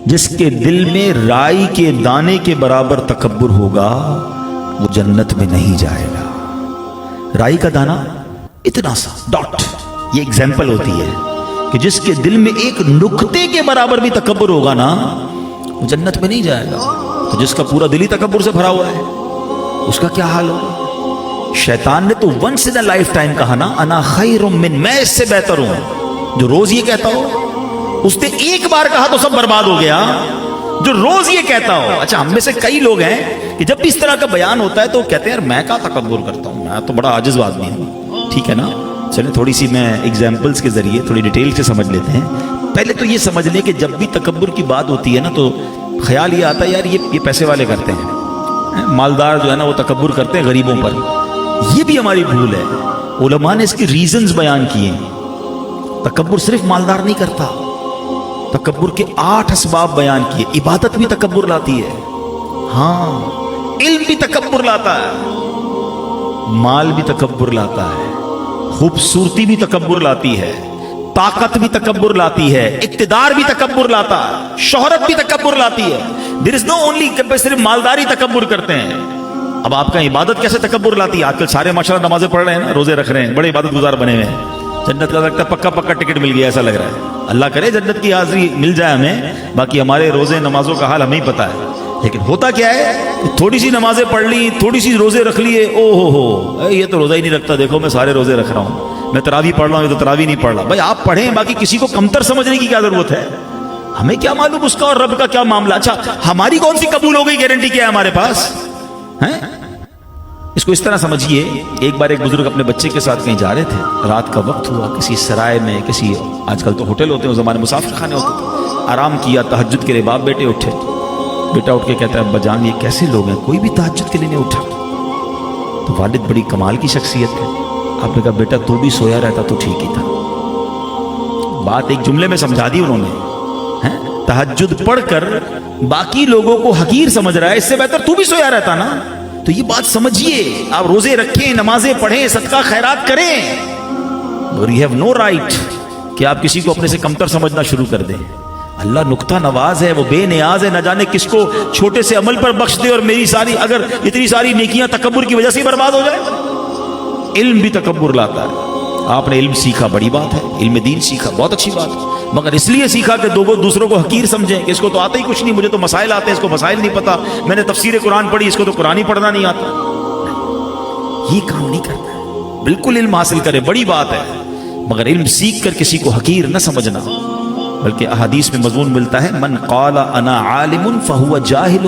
جس کے دل میں رائی کے دانے کے برابر تکبر ہوگا وہ جنت میں نہیں جائے گا. رائی کا دانہ اتنا سا ڈاٹ، یہ ایگزامپل ہوتی ہے کہ جس کے دل میں ایک نقطے کے برابر بھی تکبر ہوگا نا وہ جنت میں نہیں جائے گا. تو جس کا پورا دل ہی تکبر سے بھرا ہوا ہے اس کا کیا حال ہوگا؟ شیطان نے تو once in a lifetime کہا نا انا خیر من، میں اس سے بہتر ہوں. جو روز یہ کہتا ہو، اس نے ایک بار کہا تو سب برباد ہو گیا. جو روز یہ کہتا ہو. اچھا ہم میں سے کئی لوگ ہیں کہ جب بھی اس طرح کا بیان ہوتا ہے تو کہتے ہیں یار میں کیا تکبر کرتا ہوں، میں تو بڑا عاجز آدمی ہوں. ٹھیک ہے نا، چلیں تھوڑی سی میں ایگزامپلس کے ذریعے تھوڑی ڈیٹیل سے سمجھ لیتے ہیں. پہلے تو یہ سمجھ لیں کہ جب بھی تکبر کی بات ہوتی ہے نا تو خیال یہ آتا ہے یار یہ پیسے والے کرتے ہیں، مالدار جو ہے نا وہ تکبر کرتے ہیں غریبوں پر. یہ بھی ہماری بھول ہے. علماء نے اس کی ریزنز بیان کیے. تکبر صرف مالدار نہیں کرتا، تکبر کے 8 اسباب بیان کیے. عبادت بھی تکبر لاتی ہے، ہاں علم بھی تکبر لاتا ہے، مال بھی تکبر لاتا ہے، خوبصورتی بھی تکبر لاتی ہے، طاقت بھی تکبر لاتی ہے، اقتدار بھی تکبر لاتا ہے، شہرت بھی تکبر لاتی ہے. دیر از نو اونلی کہ صرف مالداری تکبر کرتے ہیں. اب آپ کا عبادت کیسے تکبر لاتی ہے؟ آج کل سارے ماشاءاللہ نمازیں پڑھ رہے ہیں نا، روزے رکھ رہے ہیں، بڑے عبادت گزار بنے ہوئے ہیں. جنت کا لگتا ہے پکا ٹکٹ مل گیا ایسا لگ رہا ہے. اللہ کرے جنت کی حاضری مل جائے ہمیں. باقی ہمارے روزے نمازوں کا حال ہمیں ہی پتا ہے. لیکن ہوتا کیا ہے، تھوڑی سی نمازیں پڑھ لی، تھوڑی سی روزے رکھ لیے، او ہو یہ تو روزہ ہی نہیں رکھتا، دیکھو میں سارے روزے رکھ رہا ہوں، میں تراویح پڑھ رہا ہوں، یہ تو تراویح نہیں پڑھ رہا. بھائی آپ پڑھیں، باقی کسی کو کمتر سمجھنے کی کیا ضرورت ہے؟ ہمیں کیا معلوم اس کا اور رب کا کیا معاملہ. اچھا ہماری کون سی قبول ہو گئی گارنٹی کیا ہے ہمارے پاس ہیں؟ اس کو اس طرح سمجھیے. ایک بار ایک بزرگ اپنے بچے کے ساتھ کہیں جا رہے تھے، رات کا وقت ہوا، کسی سرائے میں، کسی آج کل تو ہوٹل ہوتے ہیں، اس زمانے مسافر خانے ہوتے تھے. آرام کیا، تہجد کے لیے باپ بیٹے اٹھے. بیٹا اٹھ کے کہتا ہے ابا جان یہ کیسے لوگ ہیں، کوئی بھی تہجد کے لیے نہیں اٹھا. تو والد بڑی کمال کی شخصیت ہے. آپ نے کہا بیٹا تو بھی سویا رہتا تو ٹھیک ہی تھا. بات ایک جملے میں سمجھا دی انہوں نے. تہجد پڑھ کر باقی لوگوں کو حقیر سمجھ رہا ہے، اس سے بہتر تو بھی سویا رہتا نا. تو یہ بات سمجھیے. آپ روزے رکھیں، نمازیں پڑھیں، صدقہ خیرات کریں، اور you have no right کہ آپ کسی کو اپنے سے کمتر سمجھنا شروع کر دیں. اللہ نکتہ نواز ہے، وہ بے نیاز ہے، نہ جانے کس کو چھوٹے سے عمل پر بخش دے اور میری ساری اگر اتنی ساری نیکیاں تکبر کی وجہ سے برباد ہو جائے. علم بھی تکبر لاتا ہے. آپ نے علم سیکھا، بڑی بات ہے، علم دین سیکھا، بہت اچھی بات ہے، مگر اس لیے سیکھا کہ دوسروں کو حقیر سمجھیں کہ اس کو تو آتا ہی کچھ نہیں، مجھے تو مسائل آتے ہیں، اس کو مسائل نہیں پتا، میں نے تفسیر قرآن پڑھی، اس کو تو قرآن ہی پڑھنا نہیں آتا. یہ کام نہیں کرنا ہے. بالکل علم حاصل کرے، بڑی بات ہے، مگر علم سیکھ کر کسی کو حقیر نہ سمجھنا. بلکہ احادیث میں مضمون ملتا ہے من قال انا عالم فہو جاہل.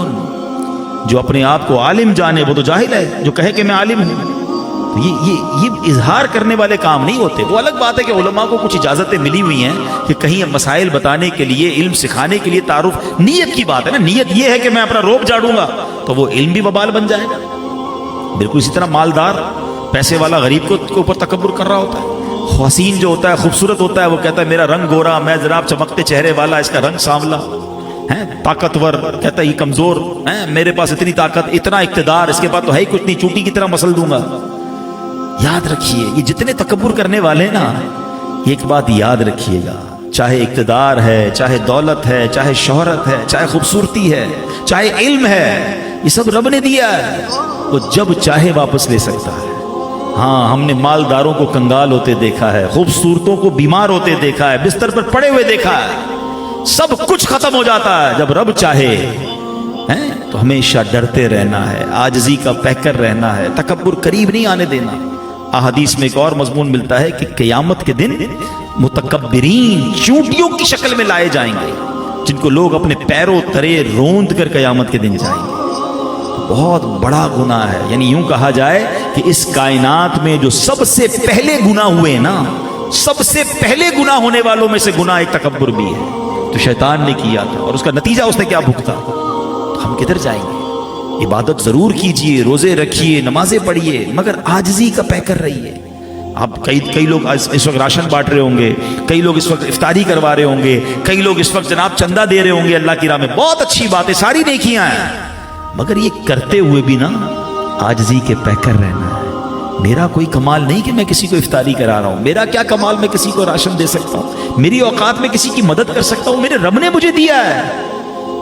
جو اپنے آپ کو عالم جانے وہ تو جاہل ہے، جو کہے کہ میں عالم ہوں. یہ اظہار کرنے والے کام نہیں ہوتے. وہ الگ بات ہے کہ علماء کو کچھ اجازتیں ملی ہوئی ہیں کہ کہیں مسائل بتانے کے لیے، علم سکھانے کے لیے تعارف، نیت کی بات ہے نا. نیت یہ ہے کہ میں اپنا روب جاڑوں گا تو وہ علم بھی وبال بن جائے گا. بالکل اسی طرح مالدار پیسے والا غریب کے اوپر تکبر کر رہا ہوتا ہے. حسین جو ہوتا ہے، خوبصورت ہوتا ہے، وہ کہتا ہے میرا رنگ گورا، میں جناب چمکتے چہرے والا، اس کا رنگ سانولا ہے. طاقتور کہتا ہے یہ کمزور ہے، میرے پاس اتنی طاقت، اتنا اقتدار، اس کے پاس تو ہے ہی کچھ نہیں، چوٹی کی طرح مسل دوں گا. یاد رکھیے یہ جتنے تکبر کرنے والے نا، ایک بات یاد رکھیے گا، چاہے اقتدار ہے، چاہے دولت ہے، چاہے شہرت ہے، چاہے خوبصورتی ہے، چاہے علم ہے، یہ سب رب نے دیا ہے، وہ جب چاہے واپس لے سکتا ہے. ہاں ہم نے مالداروں کو کنگال ہوتے دیکھا ہے، خوبصورتوں کو بیمار ہوتے دیکھا ہے، بستر پر پڑے ہوئے دیکھا ہے. سب کچھ ختم ہو جاتا ہے جب رب چاہے. تو ہمیشہ ڈرتے رہنا ہے، عاجزی کا پیکر رہنا ہے، تکبر قریب نہیں آنے دینا. احادیث میں ایک اور مضمون ملتا ہے کہ قیامت کے دن متکبرین چونٹیوں کی شکل میں لائے جائیں گے، جن کو لوگ اپنے پیروں ترے روند کر قیامت کے دن جائیں گے. بہت بڑا گناہ ہے. یعنی یوں کہا جائے کہ اس کائنات میں جو سب سے پہلے گناہ ہوئے نا، سب سے پہلے گناہ ہونے والوں میں سے گناہ ایک تکبر بھی ہے. تو شیطان نے کیا تھا اور اس کا نتیجہ اس نے کیا بھگتا. تو ہم کدھر جائیں گے؟ عبادت ضرور کیجئے، روزے رکھیے، نمازیں پڑھیے، مگر عاجزی کا پیکر رہیے. اب کئی لوگ اس وقت راشن بانٹ رہے ہوں گے، کئی لوگ اس وقت افطاری کروا رہے ہوں گے، کئی لوگ اس وقت جناب چندہ دے رہے ہوں گے اللہ کی راہ میں. بہت اچھی بات ہے، ساری نیکیاں ہیں، مگر یہ کرتے ہوئے بھی نا عاجزی کے پیکر رہنا ہے. میرا کوئی کمال نہیں کہ میں کسی کو افطاری کرا رہا ہوں، میرا کیا کمال میں کسی کو راشن دے سکتا ہوں، میری اوقات میں کسی کی مدد کر سکتا ہوں، میرے رب نے مجھے دیا ہے.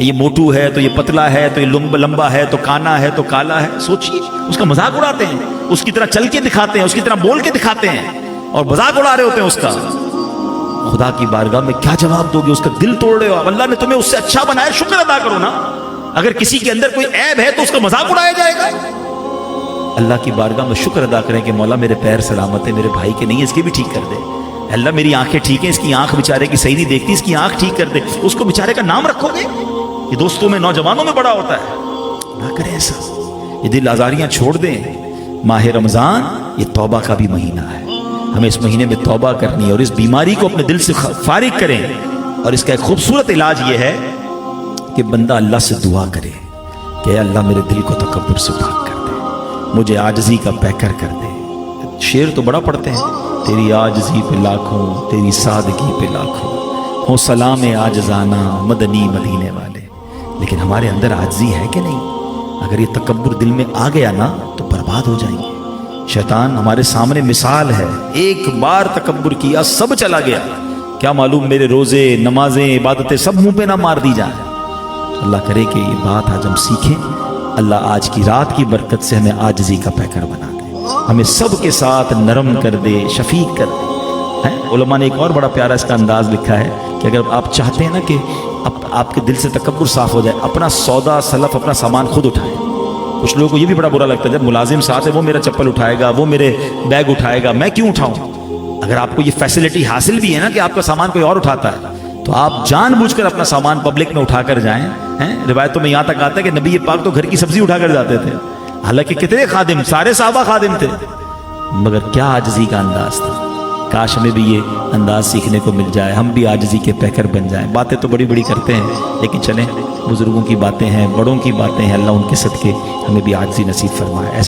کہ یہ موٹو ہے تو یہ پتلا ہے تو یہ لمبا ہے تو کانا ہے تو کالا ہے. سوچئے, اس کا مذاق اڑاتے ہیں, اس کی طرح چل کے دکھاتے ہیں, اس کی طرح بول کے دکھاتے ہیں اور مذاق اڑا رہے ہوتے ہیں اس کا. خدا کی بارگاہ میں کیا جواب دو گے؟ اس کا دل توڑ رہے ہو. اب اللہ نے تمہیں اس سے اچھا بنایا, شکر ادا کرو نا. اگر کسی کے اندر کوئی عیب ہے تو اس کا مذاق اڑایا جائے گا. اللہ کی بارگاہ میں شکر ادا کریں کہ مولا میرے پیر سلامت ہے, میرے بھائی کے نہیں ہے, اس کے بھی ٹھیک کر دے. اللہ میری آنکھیں ٹھیک ہیں, اس کی آنکھ بیچارے کی صحیح نہیں دیکھتی, اس کی آنکھ ٹھیک کر دے. اس کو بیچارے کا نام رکھو گے. یہ دوستوں میں, نوجوانوں میں بڑا ہوتا ہے. نہ کریں ایسا. یہ دل آزاریاں چھوڑ دیں. ماہ رمضان یہ توبہ کا بھی مہینہ ہے. ہمیں اس مہینے میں توبہ کرنی ہے اور اس بیماری کو اپنے دل سے فارغ کریں. اور اس کا ایک خوبصورت علاج یہ ہے کہ بندہ اللہ سے دعا کرے کہ اے اللہ میرے دل کو تکبر سے پاک کر دے, مجھے عاجزی کا پیکر کر دے. شعر تو بڑا پڑھتے ہیں, تیری عاجزی پہ لاکھوں, تیری سادگی پہ لاکھوں, ہو سلام عاجزانہ مدنی مدینے والے. لیکن ہمارے اندر عاجزی ہے کہ نہیں؟ اگر یہ تکبر دل میں آ گیا نا تو برباد ہو جائیں گے. شیطان ہمارے سامنے مثال ہے, ایک بار تکبر کیا سب چلا گیا. کیا معلوم میرے روزے, نمازیں, عبادتیں سب منہ پہ نہ مار دی جائیں. اللہ کرے کہ یہ بات آج ہم سیکھیں. اللہ آج کی رات کی برکت سے ہمیں عاجزی کا پیکر بنا دے, ہمیں سب کے ساتھ نرم کر دے, شفیق کر دے. علماء نے ایک اور بڑا پیارا اس کا انداز لکھا ہے کہ اگر آپ چاہتے ہیں نا کہ آپ کے دل سے تکبر صاف ہو جائے, اپنا سودا سلف, اپنا سامان خود اٹھائیں. کچھ لوگوں کو یہ بھی بڑا برا لگتا ہے جب ملازم ساتھ ہے, وہ میرا چپل اٹھائے گا, وہ میرے بیگ اٹھائے گا, میں کیوں اٹھاؤں؟ اگر آپ کو یہ فیسلٹی حاصل بھی ہے نا کہ آپ کا سامان کوئی اور اٹھاتا ہے تو آپ جان بوجھ کر اپنا سامان پبلک میں اٹھا کر جائیں. روایتوں میں یہاں تک آتا ہے کہ نبی پاک تو گھر کی سبزی اٹھا کر جاتے تھے. حالانکہ کتنے خادم, سارے صحابہ خادم تھے, مگر کیا عاجزی کا انداز تھا. کاش ہمیں بھی یہ انداز سیکھنے کو مل جائے, ہم بھی عاجزی کے پیکر بن جائیں. باتیں تو بڑی بڑی کرتے ہیں لیکن چلیں, بزرگوں کی باتیں ہیں, بڑوں کی باتیں ہیں, اللہ ان کے صدقے ہمیں بھی عاجزی نصیب فرمائے.